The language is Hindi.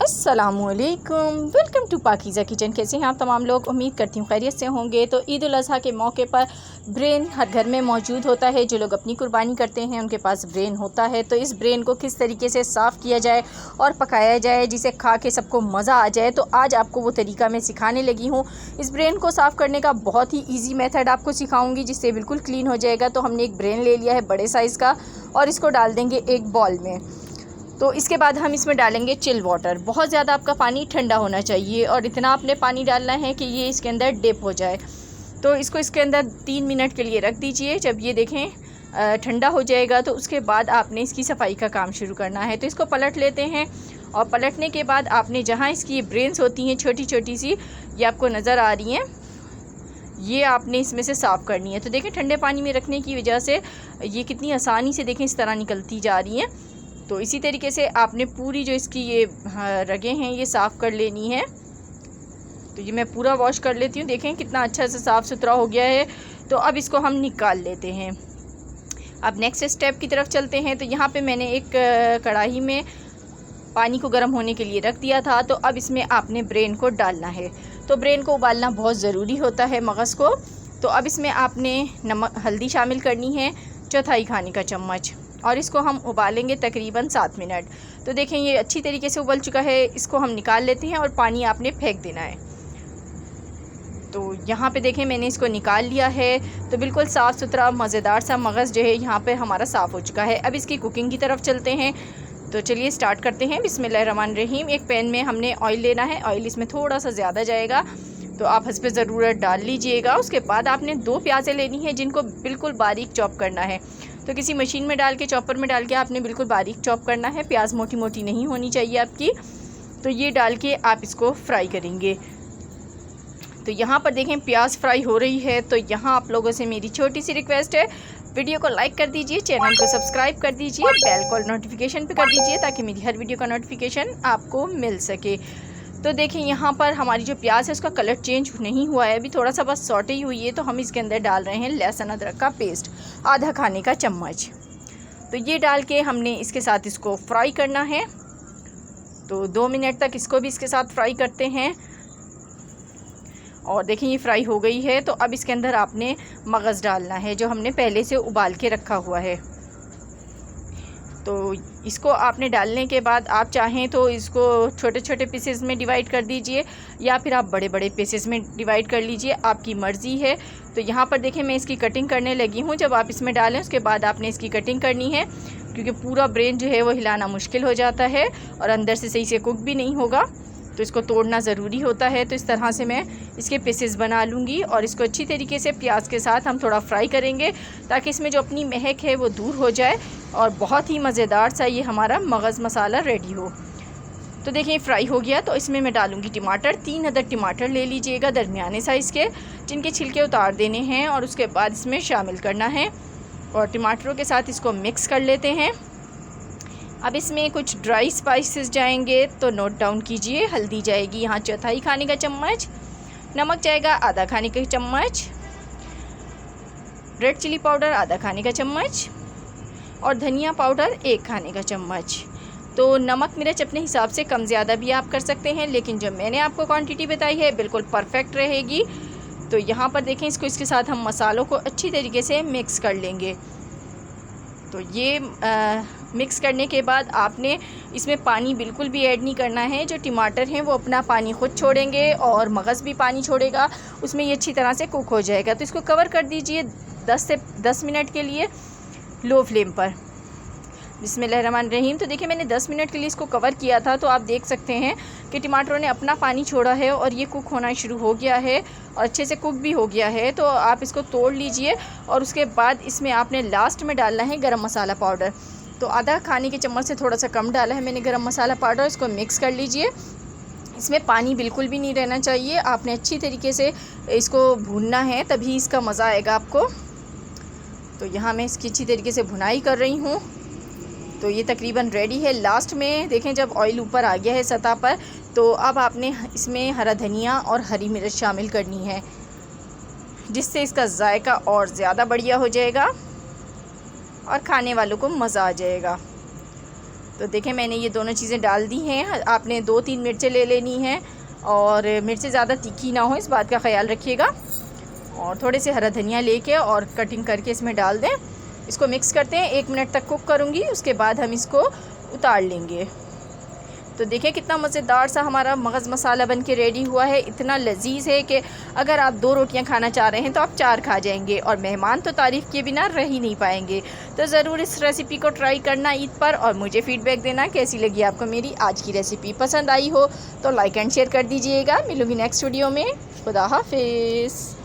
अस्सलामुअलैकुम, वेलकम टू पाकीज़ा किचन। कैसे हैं आप तमाम लोग? उम्मीद करती हूँ खैरियत से होंगे। तो ईद उल अज़हा के मौके पर ब्रेन हर घर में मौजूद होता है। जो लोग अपनी कुर्बानी करते हैं उनके पास ब्रेन होता है। तो इस ब्रेन को किस तरीके से साफ़ किया जाए और पकाया जाए जिसे खा के सबको मज़ा आ जाए, तो आज आपको वो तरीका मैं सिखाने लगी हूँ। इस ब्रेन को साफ़ करने का बहुत ही ईजी मेथड आपको सिखाऊँगी जिससे बिल्कुल क्लीन हो जाएगा। तो हमने एक ब्रेन ले लिया है बड़े साइज़ का और इसको डाल देंगे एक बॉल में। तो इसके बाद हम इसमें डालेंगे चिल वाटर। बहुत ज़्यादा आपका पानी ठंडा होना चाहिए और इतना आपने पानी डालना है कि ये इसके अंदर डिप हो जाए। तो इसको इसके अंदर 3 मिनट के लिए रख दीजिए। जब ये देखें ठंडा हो जाएगा तो उसके बाद आपने इसकी सफाई का काम शुरू करना है। तो इसको पलट लेते हैं और पलटने के बाद आपने जहाँ इसकी ब्रेन्स होती हैं छोटी छोटी सी, ये आपको नज़र आ रही हैं, ये आपने इसमें से साफ़ करनी है। तो देखें ठंडे पानी में रखने की वजह से ये कितनी आसानी से देखें इस तरह निकलती जा रही हैं। तो इसी तरीके से आपने पूरी जो इसकी ये रगें हैं ये साफ़ कर लेनी है। तो ये मैं पूरा वॉश कर लेती हूँ। देखें कितना अच्छा से साफ़ सुथरा हो गया है। तो अब इसको हम निकाल लेते हैं। अब नेक्स्ट स्टेप की तरफ चलते हैं। तो यहाँ पे मैंने एक कढ़ाई में पानी को गर्म होने के लिए रख दिया था। तो अब इसमें आपने ब्रेन को डालना है। तो ब्रेन को उबालना बहुत ज़रूरी होता है, मगज़ को। तो अब इसमें आपने नमक हल्दी शामिल करनी है, 1/4 खाने का चम्मच, और इसको हम उबालेंगे तकरीबन 7 मिनट। तो देखें ये अच्छी तरीके से उबल चुका है। इसको हम निकाल लेते हैं और पानी आपने फेंक देना है। तो यहाँ पे देखें मैंने इसको निकाल लिया है। तो बिल्कुल साफ़ सुथरा मज़ेदार सा मगज़ जो है यहाँ पे हमारा साफ़ हो चुका है। अब इसकी कुकिंग की तरफ चलते हैं। तो चलिए स्टार्ट करते हैं। बिस्मिल्लाहिर्रहमानिर्रहीम। एक पैन में हमने ऑयल लेना है। ऑयल इसमें थोड़ा सा ज़्यादा जाएगा तो आप हस्बे ज़रूरत डाल लीजिएगा। उसके बाद आपने 2 प्याज़ें लेनी है जिनको बिल्कुल बारीक चॉप करना है। तो किसी मशीन में डाल के, चॉपर में डाल के आपने बिल्कुल बारीक चॉप करना है। प्याज मोटी मोटी नहीं होनी चाहिए आपकी। तो ये डाल के आप इसको फ्राई करेंगे। तो यहाँ पर देखें प्याज फ्राई हो रही है। तो यहाँ आप लोगों से मेरी छोटी सी रिक्वेस्ट है, वीडियो को लाइक कर दीजिए, चैनल को सब्सक्राइब कर दीजिए, बेल कॉल नोटिफिकेशन पे कर दीजिए ताकि मेरी हर वीडियो का नोटिफिकेशन आपको मिल सके। तो देखें यहाँ पर हमारी जो प्याज है उसका कलर चेंज नहीं हुआ है, अभी थोड़ा सा बस सॉटे ही हुई है। तो हम इसके अंदर डाल रहे हैं लहसुन अदरक का पेस्ट, 1/2 खाने का चम्मच। तो ये डाल के हमने इसके साथ इसको फ्राई करना है। तो 2 मिनट तक इसको भी इसके साथ फ्राई करते हैं। और देखें ये फ्राई हो गई है। तो अब इसके अंदर आपने मगज़ डालना है जो हमने पहले से उबाल के रखा हुआ है। तो इसको आपने डालने के बाद आप चाहें तो इसको छोटे छोटे पीसेस में डिवाइड कर दीजिए या फिर आप बड़े बड़े पीसेस में डिवाइड कर लीजिए, आपकी मर्ज़ी है। तो यहाँ पर देखें मैं इसकी कटिंग करने लगी हूँ। जब आप इसमें डालें उसके बाद आपने इसकी कटिंग करनी है क्योंकि पूरा ब्रेन जो है वो हिलाना मुश्किल हो जाता है और अंदर से सही से कुक भी नहीं होगा। तो इसको तोड़ना ज़रूरी होता है। तो इस तरह से मैं इसके पीसेस बना लूँगी और इसको अच्छी तरीके से प्याज के साथ हम थोड़ा फ्राई करेंगे ताकि इसमें जो अपनी महक है वो दूर हो जाए और बहुत ही मज़ेदार सा ये हमारा मगज़ मसाला रेडी हो। तो देखिए फ्राई हो गया। तो इसमें मैं डालूँगी टमाटर। 3 अदद टमाटर ले लीजिएगा दरमियाने साइज़ के, जिनके छिलके उतार देने हैं और उसके बाद इसमें शामिल करना है और टमाटरों के साथ इसको मिक्स कर लेते हैं। अब इसमें कुछ ड्राई स्पाइसेस जाएंगे तो नोट डाउन कीजिए। हल्दी जाएगी यहाँ 1/4 खाने का चम्मच, नमक जाएगा 1/2 खाने का चम्मच, रेड चिली पाउडर 1/2 खाने का चम्मच और धनिया पाउडर 1 खाने का चम्मच। तो नमक मिर्च अपने हिसाब से कम ज़्यादा भी आप कर सकते हैं, लेकिन जो मैंने आपको क्वांटिटी बताई है बिल्कुल परफेक्ट रहेगी। तो यहाँ पर देखें इसको इसके साथ हम मसालों को अच्छी तरीके से मिक्स कर लेंगे। तो ये मिक्स करने के बाद आपने इसमें पानी बिल्कुल भी ऐड नहीं करना है। जो टमाटर हैं वो अपना पानी ख़ुद छोड़ेंगे और मगज़ भी पानी छोड़ेगा, उसमें ये अच्छी तरह से कुक हो जाएगा। तो इसको कवर कर दीजिए 10 मिनट के लिए लो फ्लेम पर। बिस्मिल्लाहिर्रहमानिर्रहीम। तो देखिए मैंने 10 मिनट के लिए इसको कवर किया था। तो आप देख सकते हैं कि टमाटरों ने अपना पानी छोड़ा है और ये कुक होना शुरू हो गया है और अच्छे से कुक भी हो गया है। तो आप इसको तोड़ लीजिए और उसके बाद इसमें आपने लास्ट में डालना है गरम मसाला पाउडर। तो 1/2 खाने के चम्मच से थोड़ा सा कम डाला है मैंने गरम मसाला पाउडर। इसको मिक्स कर लीजिए। इसमें पानी बिल्कुल भी नहीं रहना चाहिए। आपने अच्छी तरीके से इसको भूनना है, तभी इसका मज़ा आएगा आपको। तो यहाँ मैं इसकी अच्छी तरीके से भुनाई कर रही हूँ। तो ये तकरीबन रेडी है। लास्ट में देखें जब ऑयल ऊपर आ गया है सतह पर, तो अब आपने इसमें हरा धनिया और हरी मिर्च शामिल करनी है जिससे इसका जायका और ज़्यादा बढ़िया हो जाएगा और खाने वालों को मज़ा आ जाएगा। तो देखें मैंने ये दोनों चीज़ें डाल दी हैं। आपने 2-3 मिर्चें ले लेनी हैं और मिर्चें ज़्यादा तीखी ना हो, इस बात का ख्याल रखिएगा। और थोड़े से हरा धनिया लेके और कटिंग करके इसमें डाल दें। इसको मिक्स करते हैं, 1 मिनट तक कुक करूँगी, उसके बाद हम इसको उतार लेंगे। तो देखिए कितना मज़ेदार सा हमारा मगज़ मसाला बन के रेडी हुआ है। इतना लजीज़ है कि अगर आप 2 रोटियां खाना चाह रहे हैं तो आप 4 खा जाएंगे, और मेहमान तो तारीफ़ किए बिना रह ही नहीं पाएंगे। तो ज़रूर इस रेसिपी को ट्राई करना ईद पर, और मुझे फ़ीडबैक देना कैसी लगी आपको मेरी आज की रेसिपी। पसंद आई हो तो लाइक एंड शेयर कर दीजिएगा। मिलूँगी नेक्स्ट वीडियो में। खुदा हाफिज़।